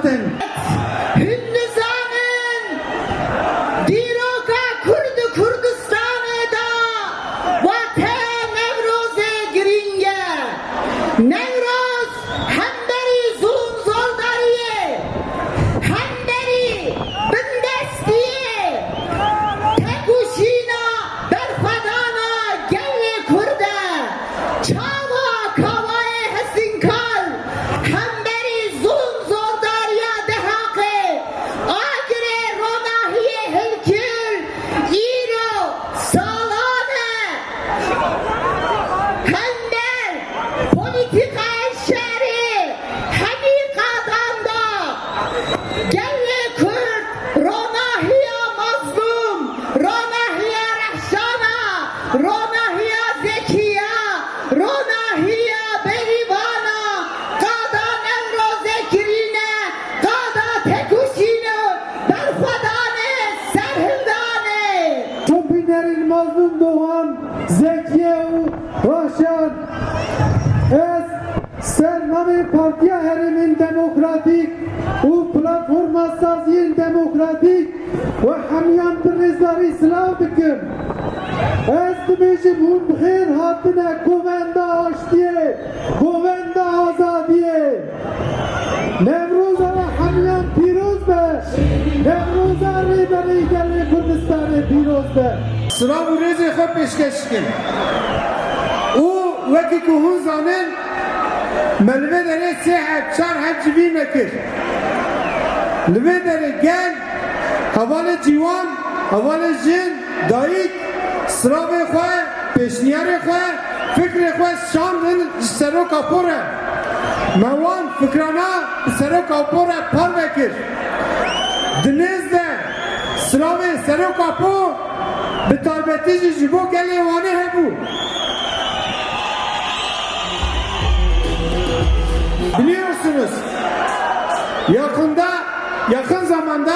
zaten. Hünnizanın Diroga Kurdu Kurdistan'da Vate Nevroze giringe Nevroz hemberi zulüm zoldariye hemberi bindestiye tekuşina berfadana gelle kurde çava kavaya hesinkal hemberi zulüm zoldariya dehake agre ronahiye helkül iro salane hember politika eşeri hakikatanda gelle Kürt ronahiya mazlum ronahiya rahşana ronahiya zekiya ronahiya berivana kada nevroze kirine kada tekuşine berfadane serhildane Çöpünerin mazlum doğan Zekiye u Roşan Ez Sernami Partiya Herimin Demokratik u Platforma Saziyin Demokratik ve Hamyan Prizari İslam dikim Ez dibêjim hûn bi xêr hatine govenda aştiye govenda azadiye Nevroza ve Hamyan pîroz be Nevroza rêberê gelê Kurdistanê pîroz be Sıra bu rezi xwe pêşkeşkin. û wekî ku hûn zanin me li vê derê sê heb çar heb civî me kir. Li vê derê gel hevalê cîwan, hevalê jin, dayîk sıravê xwe, pêşniyarê xwe, fikrê xwe şandin ji seroka porê. Me wan fikrana bi seroka porê par vekir. Di nêz de sıravê seroka por bi taybetî jî ji bo gelê wanê hebû. Biliyorsunuz yakın zamanda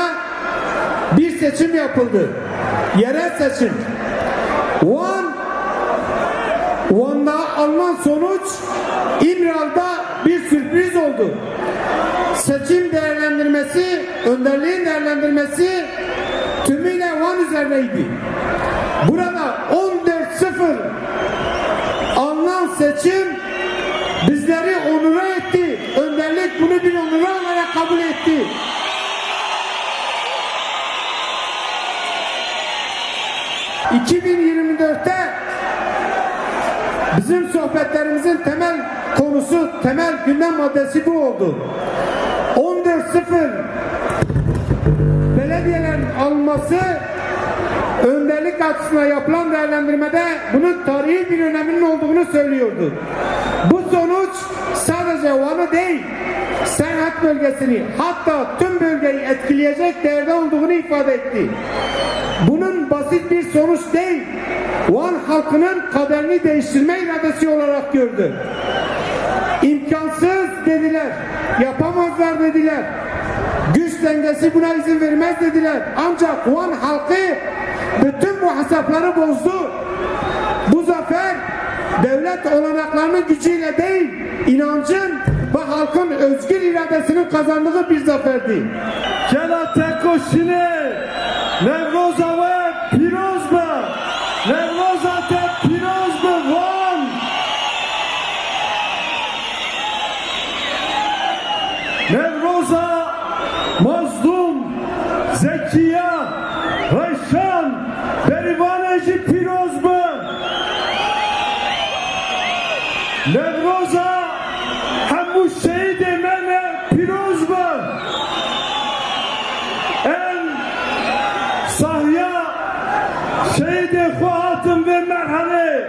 bir seçim yapıldı. Yerel seçim. Van'da alınan sonuç İmral'da bir sürpriz oldu. Seçim değerlendirmesi, önderliğin değerlendirmesi tümüyle Van üzerineydi. Burada 14-0 alınan seçim bizleri onura etti. Önderlik bunu bir onura olarak kabul etti. ...2024'te bizim sohbetlerimizin temel konusu, temel gündem maddesi bu oldu. 14-0 belediyelerin alınması önderlik açısından yapılan değerlendirmede bunun tarihi bir öneminin olduğunu söylüyordu. Bu sonuç sadece Van'ı değil, Serhat bölgesini hatta tüm bölgeyi etkileyecek değerde olduğunu ifade etti. Bunun basit bir sonuç değil, Van halkının kaderini değiştirme iradesi olarak gördü. İmkansız dediler, yapamazlar dediler, güç dengesi buna izin vermez dediler. Ancak Van halkı bütün bu hesapları bozdu. Bu zafer devlet olanaklarının gücüyle değil, inancın ve halkın özgür iradesinin kazandığı bir zaferdi. Gela tekoşine Nevroza ve pîroz be Nevroza te pîroz be Van Nevroza mazlum Zekiye Reyşan Berivaneci pîroz be Nevroza hemû şehîd emene pîroz be en sahya şehîd-i xwahatın ve merhale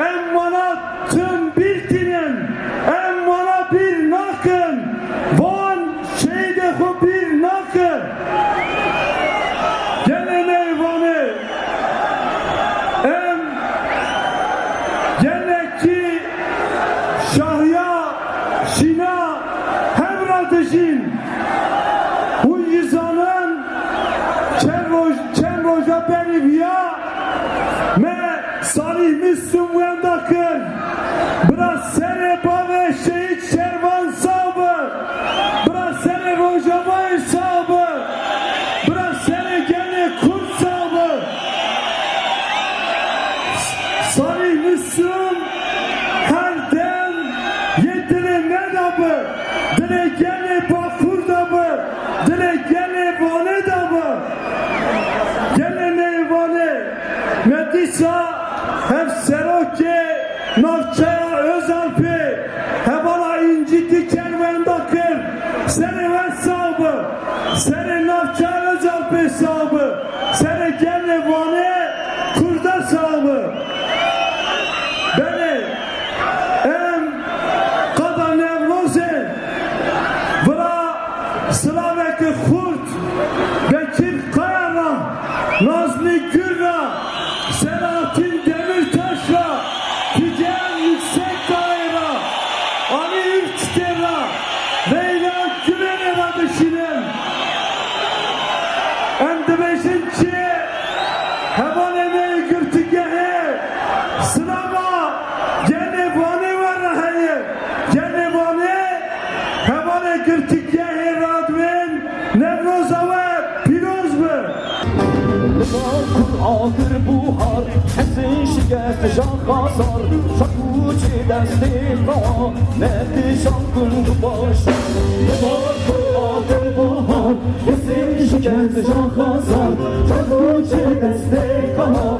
en mana tüm biltinin en mana bir nakın Van şehîd-i xwe bir nakın gelen eyvanı en geleki şahya şina hevratışin bu yizanın çen roja berivya me salih misum vendakın bra sere bave şehit şervan sabı bra sere roja mı? Dile gene Bakur da mı? Dile gene Vane da mı? Gene meyvane Medisa hem Seroke Navçaya Özalpi hem bana inciti kervendakır seni ben sahibi seni Navçaya Özalpi sahibi seni gene Vane Kurda sahibi beni em kada nevroze vra Slaveki Kurt Bekir Kayara Nazmi Gürra Selahattin Demirtaş'la Figen Yüksek Daire Ali Ürçter'a Leyla Güven'e düşünün Endebeşinci Hemen emeği gürtügehe Sınava Gene vane var rahayı Gene vane Hemen gürtügehe Radven Nevroza ve Pirozmu آخر بوهار حسن شکست جان خسار شکوچه دسته کا نتشان کن باش آخر بوهار حسن شکست جان خسار شکوچه دسته کا